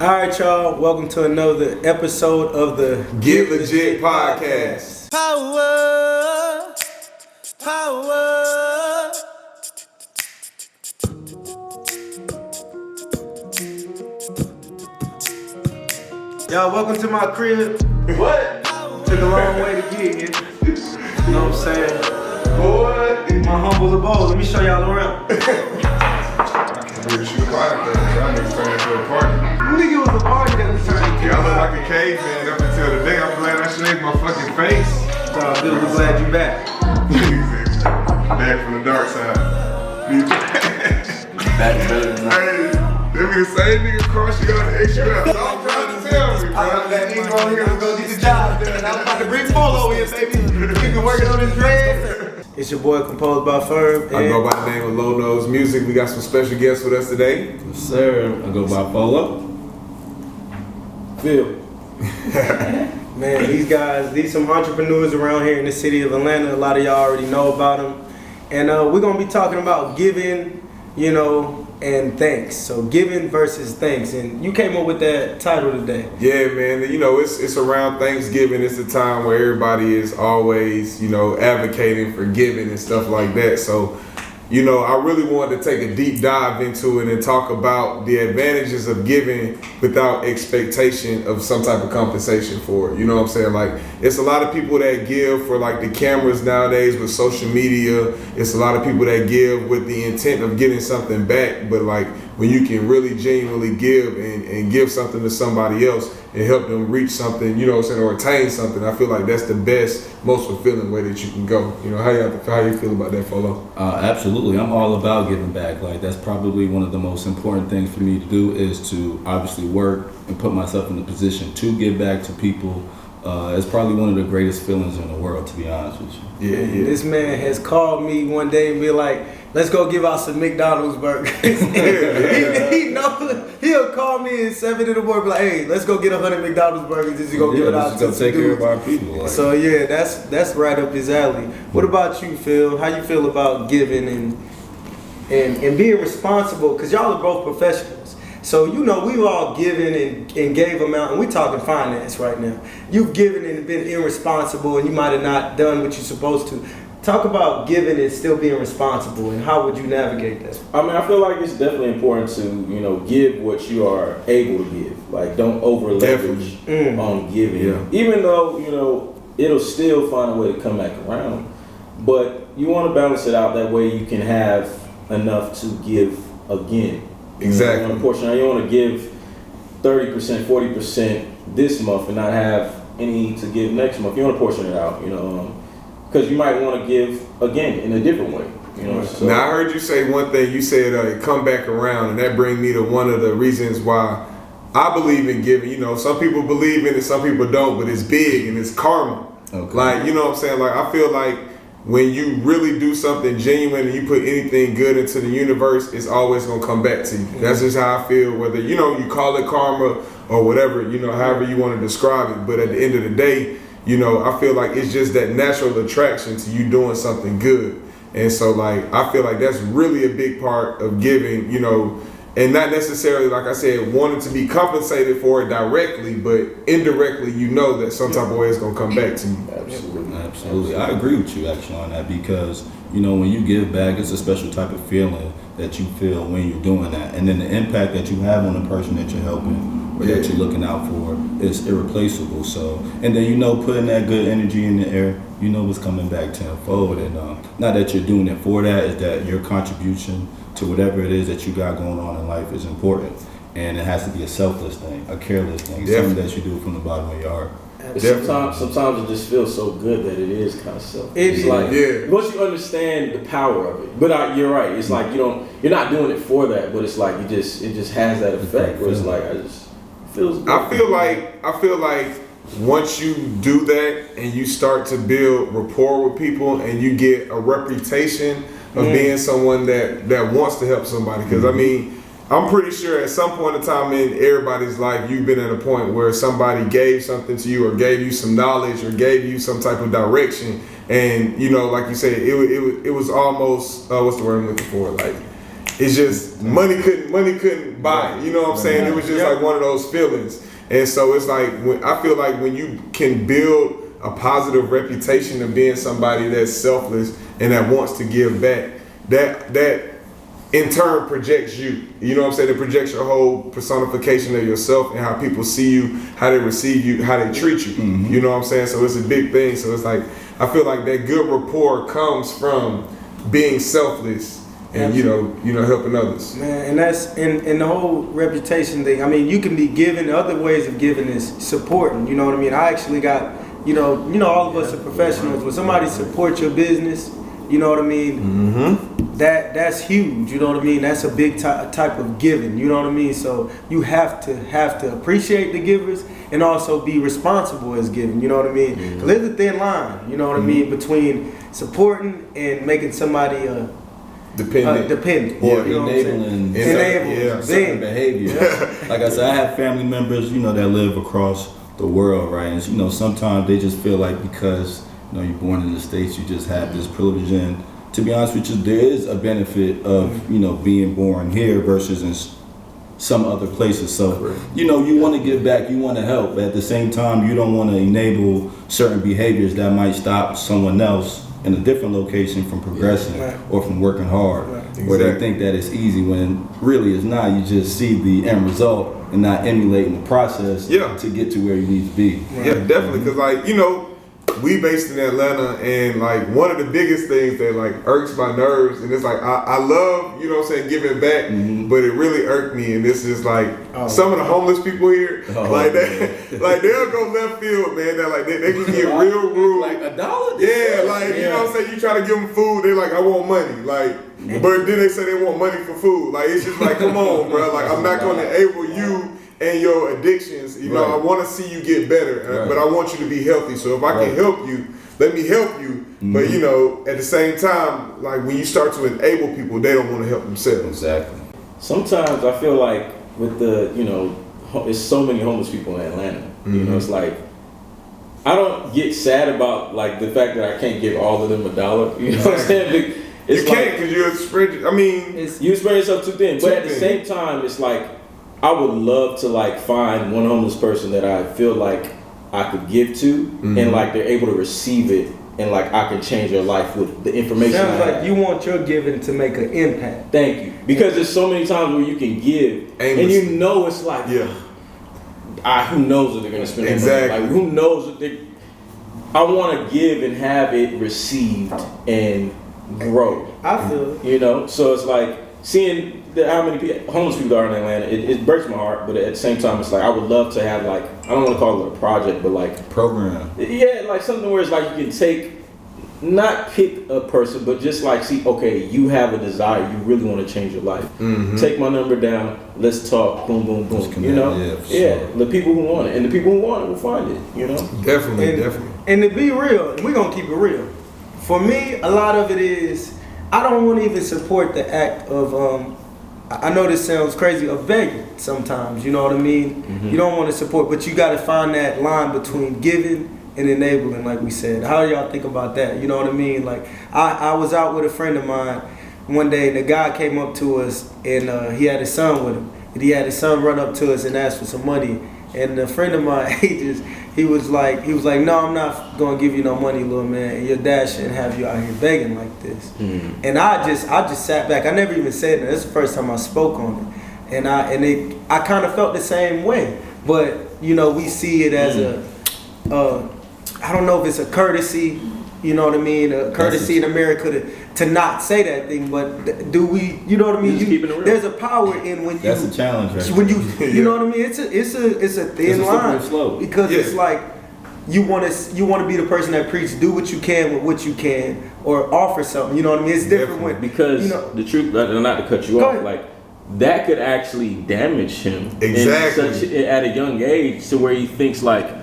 Alright, y'all, welcome to another episode of the Get Legit Podcast. Power. Y'all, welcome to my crib. What? Took a long way to get here. You know what I'm saying? Boy. My humble abode. Let me show y'all around. We're shooting quiet things. Y'all niggas turned into a party. You think it was a party that we turned into? Y'all look like a caveman up until the day. I'm glad I shaved my fucking face. So I'm really glad you back. Back from the dark side. Back better than that. Hey, they be the same nigga cross you out and X you out. So I'm trying to tell me, bro. That nigga over here to go get the job done. I'm about to bring Polo over here, baby. He been working on his dreads. It's your boy, Composed by Ferb. I go by the name of Low Nose Music. We got some special guests with us today. Yes, sir. I go by Polo. Phil. Man, these some entrepreneurs around here in the city of Atlanta. A lot of y'all already know about them. And we're going to be talking about giving, and thanks. So giving versus thanks. And you came up with that title today. Yeah, man. It's around Thanksgiving. It's a time where everybody is always, advocating for giving and stuff like that. So, I really wanted to take a deep dive into it and talk about the advantages of giving without expectation of some type of compensation for it. You know what I'm saying? Like, it's a lot of people that give for like the cameras nowadays with social media. It's a lot of people that give with the intent of getting something back. But like when you can really genuinely give and give something to somebody else and help them reach something, or attain something, I feel like that's the best, most fulfilling way that you can go. How you feel about that, Folo? Absolutely. I'm all about giving back. Like, that's probably one of the most important things for me to do is to obviously work and put myself in a position to give back to people. It's probably one of the greatest feelings in the world, to be honest with you. Yeah. This man has called me one day and be like, let's go give out some McDonald's burgers. He'll call me at 7 in the morning, be like, hey, let's go get 100 McDonald's burgers. Just go give it out to take care of our people. Like. So yeah, that's right up his alley. What about you, Phil? How you feel about giving and being responsible? Because y'all are both professionals. So, we've all given and gave amount, and we're talking finance right now. You've given and been irresponsible, and you might have not done what you're supposed to. Talk about giving and still being responsible, and how would you navigate that? I mean, I feel like it's definitely important to, give what you are able to give. Like, don't over leverage on giving. Yeah. Even though, it'll still find a way to come back around. But you want to balance it out that way you can have enough to give again. Exactly. You want to give 30%, 40% this month and not have any to give next month. You want to portion it out, because you might want to give again in a different way. So. Now, I heard you say one thing. You said come back around, and that brings me to one of the reasons why I believe in giving. Some people believe in it, some people don't, but it's big and it's karma. Okay. Like, you know what I'm saying? Like, I feel like when you really do something genuine and you put anything good into the universe, it's always going to come back to you. Mm-hmm. That's just how I feel, whether, you call it karma or whatever, however you want to describe it. But at the end of the day, I feel like it's just that natural attraction to you doing something good. And so, like, I feel like that's really a big part of giving, and not necessarily, like I said, wanting to be compensated for it directly, but indirectly, that some type of way it's going to come back to you. Absolutely. I agree with you, actually, on that, because, when you give back, it's a special type of feeling that you feel when you're doing that. And then the impact that you have on the person that you're helping or that you're looking out for is irreplaceable. So, and then, putting that good energy in the air, what's coming back tenfold. And not that you're doing it for that, is that your contribution to whatever it is that you got going on in life is important. And it has to be a selfless thing, a careless thing, something that you do from the bottom of your heart. Sometimes it just feels so good that it is kind of selfish. It's like once you understand the power of it. But you're right. It's like you're not doing it for that, but it's like it just has that effect where it's like feels good. I feel like once you do that and you start to build rapport with people and you get a reputation of being someone that wants to help somebody, because I'm pretty sure at some point in time in everybody's life, you've been at a point where somebody gave something to you or gave you some knowledge or gave you some type of direction. And, like you said, it was almost, what's the word I'm looking for? Like, it's just, money couldn't buy it. You know what I'm saying? It was just like one of those feelings. And so it's like, I feel like when you can build a positive reputation of being somebody that's selfless and that wants to give back, that in turn projects you. You know what I'm saying? It projects your whole personification of yourself and how people see you, how they receive you, how they treat you. Mm-hmm. You know what I'm saying? So it's a big thing. So it's like, I feel like that good rapport comes from being selfless and you know helping others. Man, and that's in the whole reputation thing. I mean, you can be giving. Other ways of giving is supporting. You know what I mean? I actually got all of us are professionals. When somebody supports your business, you know what I mean? Mm-hmm. That's huge. You know what I mean? That's a big type of giving. You know what I mean? So you have to appreciate the givers and also be responsible as giving. You know what I mean? Mm-hmm. 'Cause there's a thin line. You know what I mean, between supporting and making somebody dependent. Or enabling certain behavior. Like I said, I have family members, that live across the world, right? And sometimes they just feel like because you're born in the States, you just have this privilege. And to be honest with you, there is a benefit of being born here versus in some other places. So you want to give back, you want to help, but at the same time, you don't want to enable certain behaviors that might stop someone else in a different location from progressing or from working hard, where they think that it's easy when really it's not. You just see the end result and not emulating the process to get to where you need to be. Yeah, definitely. Because we based in Atlanta, and like one of the biggest things that like irks my nerves, and it's like I love giving back, but it really irked me, and this is like some of the homeless people here, like they'll go left field, man. They're like they can get real rude, like $1. Yeah, like you know what I'm saying. You try to give them food, they're like, I want money, like. But then they say they want money for food. Like it's just like, come on, bro. Like I'm not going to enable you and your addictions. I want to see you get better, but I want you to be healthy. So if I can help you, let me help you. Mm-hmm. But at the same time, like when you start to enable people, they don't want to help themselves. Exactly. Sometimes I feel like with the there's so many homeless people in Atlanta. Mm-hmm. It's like I don't get sad about like the fact that I can't give all of them $1. You know what I'm saying? You can't because you're spread. You spread yourself too thin. But at the same time, it's like I would love to like find one homeless person that I feel like I could give to, and like they're able to receive it, and like I can change their life with the information. Sounds like you want your giving to make an impact. Thank you, because there's so many times where you can give, and it's like, who knows what they're gonna spend? Exactly. Like who knows what they? I want to give and have it received and grow. I feel so it's like seeing how many homeless people are in Atlanta. It breaks my heart, but at the same time, it's like I would love to have like I don't want to call it a project, but like program. Yeah, like something where it's like you can not pick a person, but just like see, okay, you have a desire, you really want to change your life. Mm-hmm. Take my number down. Let's talk. Boom, boom, boom. The people who want it, and the people who want it will find it. Definitely. And to be real, we're gonna keep it real. For me, a lot of it is I don't want to even support the act of I know this sounds crazy, of begging sometimes, you know what I mean? Mm-hmm. You don't want to support, but you got to find that line between giving and enabling, like we said. How do y'all think about that? You know what I mean? Like I was out with a friend of mine one day, and the guy came up to us, and he had his son with him. And he had his son run up to us and ask for some money. And a friend of mine, he was like, no, I'm not gonna give you no money, little man. And your dad shouldn't have you out here begging like this. Mm-hmm. And I just sat back. I never even said that. That's the first time I spoke on it. And I kind of felt the same way. But we see it as I don't know if it's a courtesy. You know what I mean? A courtesy in America to not say that thing, but do we? You know what I mean? There's a power in when you. That's a challenge, right? When you know what I mean? It's a thin line because it's like you want to be the person that preaches. Do what you can with what you can, or offer something. You know what I mean? It's different because the truth. Not to cut you off, like that could actually damage him at a young age to where he thinks like,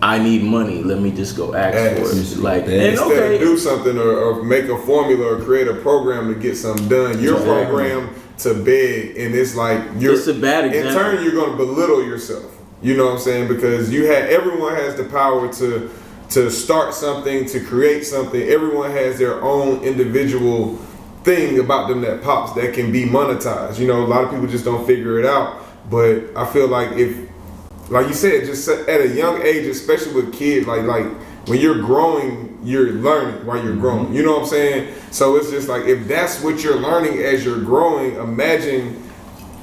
I need money. Let me just go ask for it. Like, instead of do something or make a formula or create a program to get something done, you're programmed to beg, and it's like it's a bad example. In turn, you're going to belittle yourself. You know what I'm saying? Because everyone has the power to start something, to create something. Everyone has their own individual thing about them that pops that can be monetized. You know, a lot of people just don't figure it out. But I feel like if, like you said, just at a young age, especially with kids, like when you're growing, you're learning while you're growing. You know what I'm saying? So it's just like, if that's what you're learning as you're growing, imagine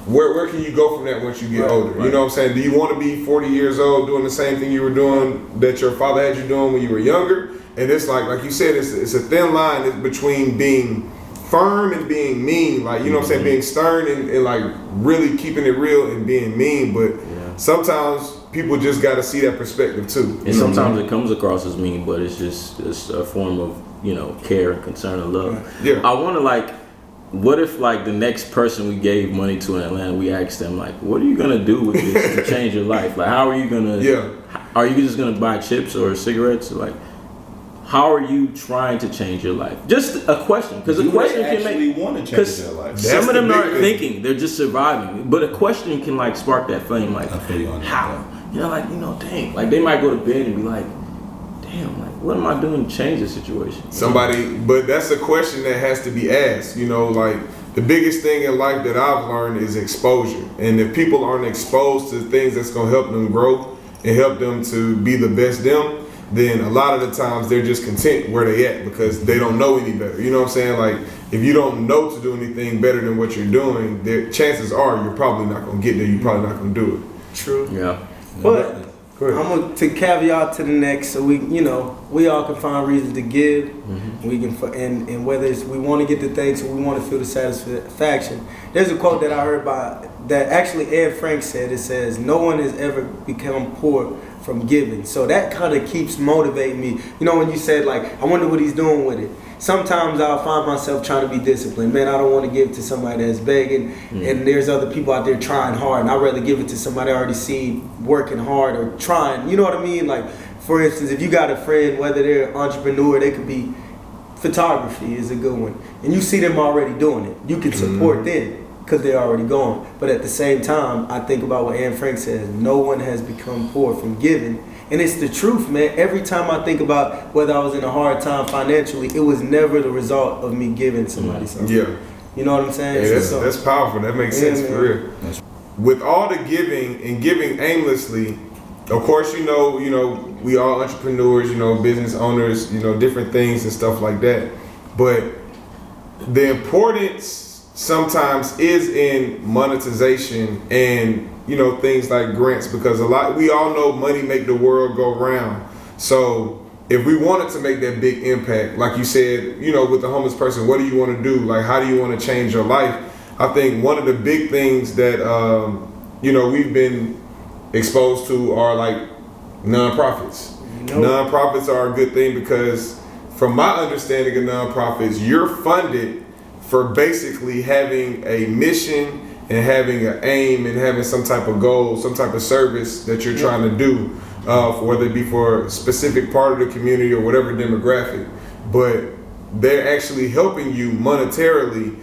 where can you go from that once you get older? You know what I'm saying? Do you want to be 40 years old doing the same thing you were doing that your father had you doing when you were younger? And it's like you said, it's a thin line between being firm and being mean. Like, you know what I'm saying? Being stern and like really keeping it real and being mean. But sometimes people just got to see that perspective too. And sometimes it comes across as mean, but it's a form of, you know, care and concern and love. Yeah. I wonder, like, what if, like, the next person we gave money to in Atlanta, we asked them, like, what are you going to do with this to change your life? Like, how are you going to, are you just going to buy chips or cigarettes? Like, how are you trying to change your life? Just a question, because a question can make, want to change their life. Some of them aren't thinking, they're just surviving. But a question can, like, spark that flame, like, how? You know, like, you know, dang. Like, they might go to bed and be like, damn, like, what am I doing to change the situation? But that's a question that has to be asked. You know, like, the biggest thing in life that I've learned is exposure. And if people aren't exposed to things that's going to help them grow and help them to be the best them, then a lot of the times they're just content where they at because they don't know any better. You know what I'm saying? Like, if you don't know to do anything better than what you're doing, chances are you're probably not going to get there. You're probably not going to do it. True. Yeah. But I'm going to caveat to the next, so we all can find reasons to give. We can, and whether it's we want to get the things or we want to feel the satisfaction. There's a quote that I heard that actually Ed Frank said. It says, "No one has ever become poor from giving." So that kind of keeps motivating me. You know, when you said, like, I wonder what he's doing with it. Sometimes I'll find myself trying to be disciplined. Man, I don't want to give to somebody that's begging, and there's other people out there trying hard, and I'd rather give it to somebody I already see working hard or trying. You know what I mean? Like, for instance, if you got a friend, whether they're an entrepreneur, they could be, photography is a good one, and you see them already doing it. You can support them because they're already going. But at the same time, I think about what Anne Frank says, no one has become poor from giving. And it's the truth, man. Every time I think about whether I was in a hard time financially, it was never the result of me giving somebody something. Yeah. You know what I'm saying? Yeah, that's powerful. That makes sense for real. With all the giving and giving aimlessly, of course, you know, we all entrepreneurs, business owners, different things and stuff like that. But the importance sometimes is in monetization and things like grants, because we all know money make the world go round. So if we wanted to make that big impact, like you said, with the homeless person, what do you want to do? Like, how do you want to change your life? I think one of the big things that we've been exposed to are like nonprofits. Nonprofits are a good thing because from my understanding of nonprofits, you're funded for basically having a mission and having an aim and having some type of goal, some type of service that you're trying to do, whether it be for a specific part of the community or whatever demographic. But they're actually helping you monetarily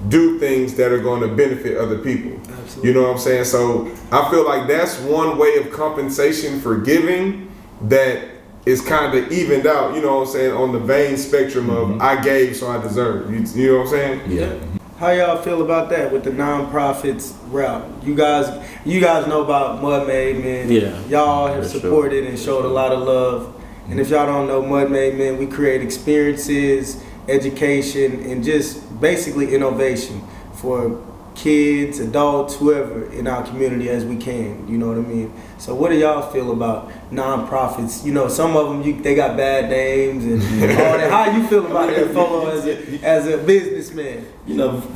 do things that are going to benefit other people. Absolutely. You know what I'm saying? So I feel like that's one way of compensation for giving that is kind of evened out, you know what I'm saying, on the vain spectrum of I gave so I deserve. You know what I'm saying? Yeah. How y'all feel about that with the nonprofits route? You guys know about Mud Made Men. Yeah. Y'all have supported and showed a lot of love. And if y'all don't know Mud Made Men, we create experiences, education, and just basically innovation for kids, adults, whoever in our community as we can. You know what I mean? So what do y'all feel about nonprofits? Some of them they got bad names and all that. How you feel about that, Folo, as a businessman?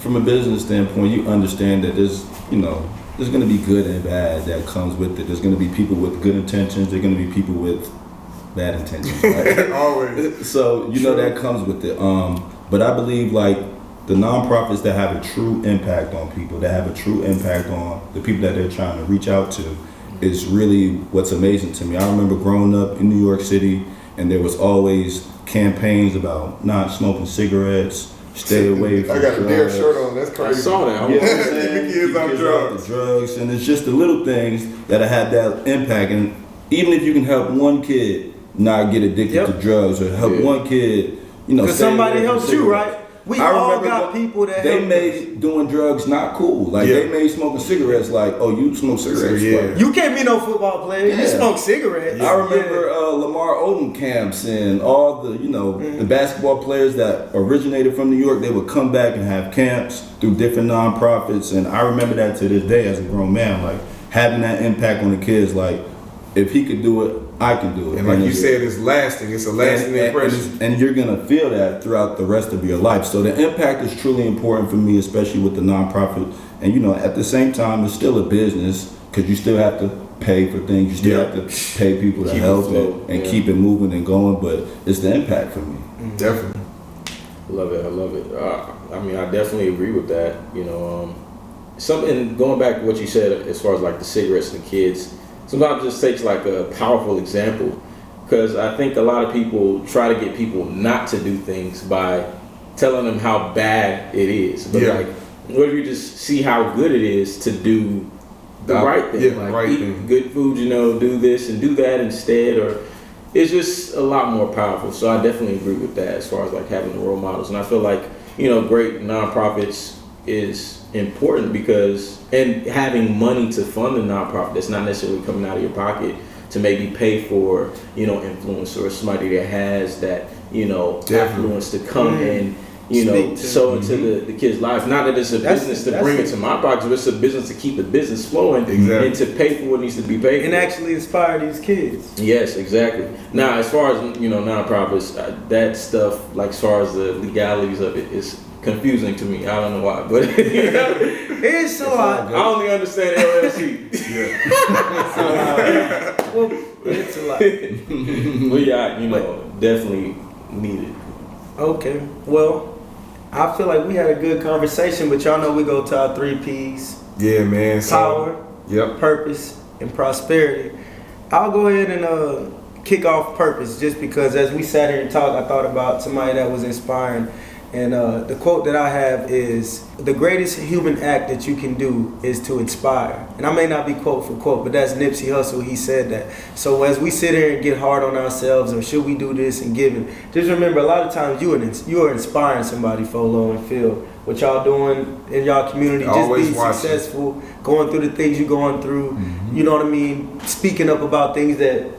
From a business standpoint, you understand that there's going to be good and bad that comes with it. There's going to be people with good intentions. There's going to be people with bad intentions. Right? Always. So that comes with it. But I believe like the nonprofits that have a true impact on people, that have a true impact on the people that they're trying to reach out to, is really what's amazing to me. I remember growing up in New York City, and there was always campaigns about not smoking cigarettes, stay away from drugs. I got a damn shirt on. That's crazy. I saw that. Keep the kids off drugs. And it's just the little things that have that impact. And even if you can help one kid not get addicted to drugs, or help one kid, because somebody helps you, right? We all got people that they made doing drugs not cool. Like they made smoking cigarettes like, oh, you smoke cigarettes. Yeah. You can't be no football player. You smoke cigarettes. I remember Lamar Odom camps and all the, the basketball players that originated from New York, they would come back and have camps through different nonprofits. And I remember that to this day as a grown man, like having that impact on the kids. Like, if he could do it, I can do it. And like you said, it's lasting. It's a lasting impression. And you're going to feel that throughout the rest of your life. So the impact is truly important for me, especially with the nonprofit. And, at the same time, it's still a business because you still have to pay for things. You still have to pay people to help it and keep it moving and going. But it's the impact for me. Definitely. I love it. I mean, I definitely agree with that. Something going back to what you said as far as like the cigarettes and the kids. Sometimes it just takes like a powerful example, because I think a lot of people try to get people not to do things by telling them how bad it is. But like, what if you just see how good it is to do the right thing? Yeah, like right eat thing. good food, do this and do that instead, or it's just a lot more powerful. So I definitely agree with that as far as like having the role models. And I feel like, great nonprofits is important because, and having money to fund a nonprofit that's not necessarily coming out of your pocket to maybe pay for, influence or somebody that has that, influence to come and, sow into the kids' lives. Not that it's a business to bring it to my pockets, but it's a business to keep the business flowing and to pay for what needs to be paid for. And actually inspire these kids. Yes, exactly. Now, as far as, nonprofits, that stuff, like as far as the legalities of it, is confusing to me. I don't know why, but it's a lot. I only understand LLC. Well, it's a lot. But definitely needed. Okay, well, I feel like we had a good conversation, but y'all know we go to our 3 P's. Yeah, man. Power, purpose, and prosperity. I'll go ahead and kick off purpose, just because as we sat here and talked, I thought about somebody that was inspiring. And the quote that I have is, the greatest human act that you can do is to inspire. And I may not be quote for quote, but that's Nipsey Hussle. He said that. So as we sit here and get hard on ourselves, or should we do this and giving, just remember, a lot of times you are inspiring somebody, Folo and Phil. What y'all doing in y'all community, just being successful, going through the things you're going through, you know what I mean? Speaking up about things that,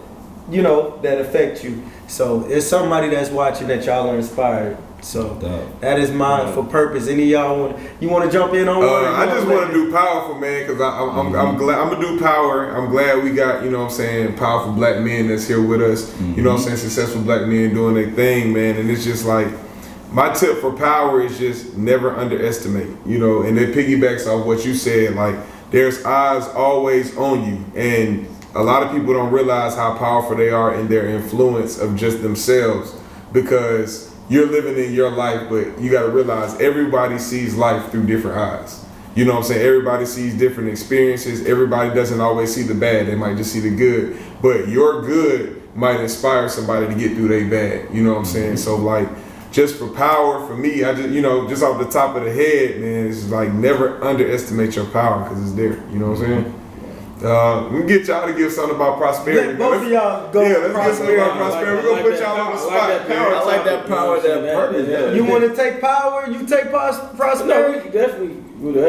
that affect you. So there's somebody that's watching that y'all are inspired. So that is mine for purpose. Any of y'all want to jump in on one? I just want to do powerful, man, because I'm glad I'm gonna do power. I'm glad we got powerful black men that's here with us. Successful black men doing their thing, man. And it's just like, my tip for power is just never underestimate. And it piggybacks off what you said. Like, there's eyes always on you, and a lot of people don't realize how powerful they are in their influence of just themselves, because you're living in your life, but you got to realize everybody sees life through different eyes. You know what I'm saying? Everybody sees different experiences. Everybody doesn't always see the bad. They might just see the good. But your good might inspire somebody to get through their bad. You know what I'm saying? So like, just for power, for me, I just, just off the top of the head, man, it's like, never underestimate your power, because it's there. You know what I'm saying? We can get y'all to give something about prosperity. Let both of y'all go. Yeah, let's get something about prosperity. We're going to put y'all on the spot. I like that power, that purpose. You want to take power? You take prosperity? No, definitely.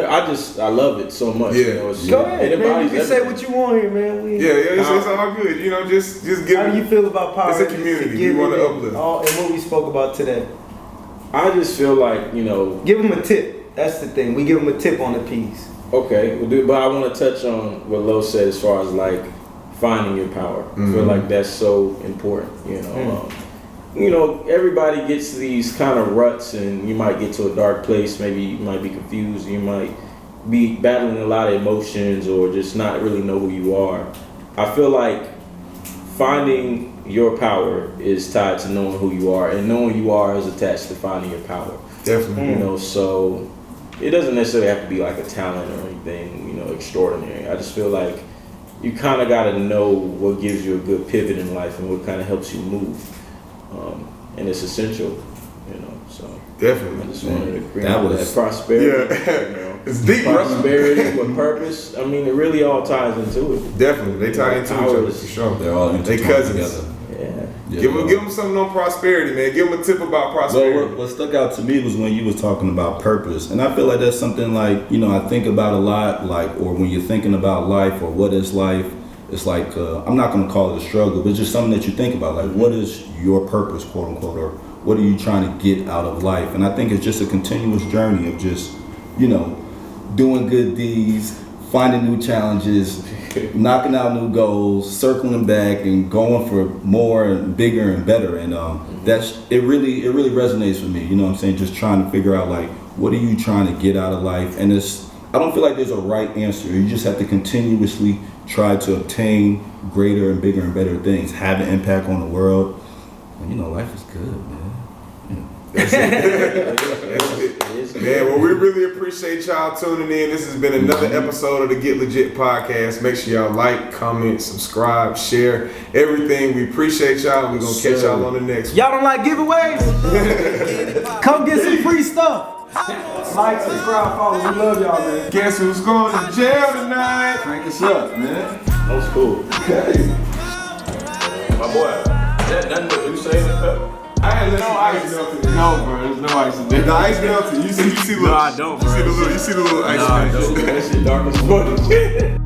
I love it so much. Yeah. Go ahead, man. You can say what you want here, man. It's all good. Just give. How do you feel about power? It's a community. You want to uplift. And what we spoke about today. I just feel like, give them a tip. That's the thing. We give them a tip on the piece. Okay, but I want to touch on what Lo said as far as like finding your power. I feel like that's so important. Everybody gets these kind of ruts, and you might get to a dark place. Maybe you might be confused. You might be battling a lot of emotions, or just not really know who you are. I feel like finding your power is tied to knowing who you are, and knowing who you are is attached to finding your power. Definitely. So it doesn't necessarily have to be like a talent or anything, extraordinary. I just feel like you kind of got to know what gives you a good pivot in life and what kind of helps you move. And it's essential, so. Definitely. I just wanted to agree on that prosperity. Yeah. It's deep, prosperity with purpose. I mean, it really all ties into it. Definitely. They tie into each other, for sure. They're all cousins together. Yeah. Yeah, give them something on prosperity, man. Give them a tip about prosperity. Well, what stuck out to me was when you was talking about purpose, and I feel like that's something like I think about a lot. Like, or when you're thinking about life or what is life, it's like I'm not going to call it a struggle, but just something that you think about. Like, what is your purpose, quote unquote, or what are you trying to get out of life? And I think it's just a continuous journey of just doing good deeds, finding new challenges, knocking out new goals, circling back, and going for more and bigger and better. And it really resonates with me. You know what I'm saying? Just trying to figure out like, what are you trying to get out of life? And I don't feel like there's a right answer. You just have to continuously try to obtain greater and bigger and better things, have an impact on the world. And life is good, man. That's it. Man, well, we really appreciate y'all tuning in. This has been another episode of the Get Legit podcast. Make sure y'all like, comment, subscribe, share everything. We appreciate y'all. We're going to catch y'all on the next one. Y'all don't like giveaways? Come get some free stuff. Like, subscribe, follow. We love y'all, man. Guess who's going to jail tonight? Crank us up, man. That was cool. Okay. My boy, that nothing but you saying that? I had no ice melted. No, bro, there's no ice in there. The ice melted. You see the little. No, I don't, bro. You see the little ice. Nah, I don't. That shit dark as fuck.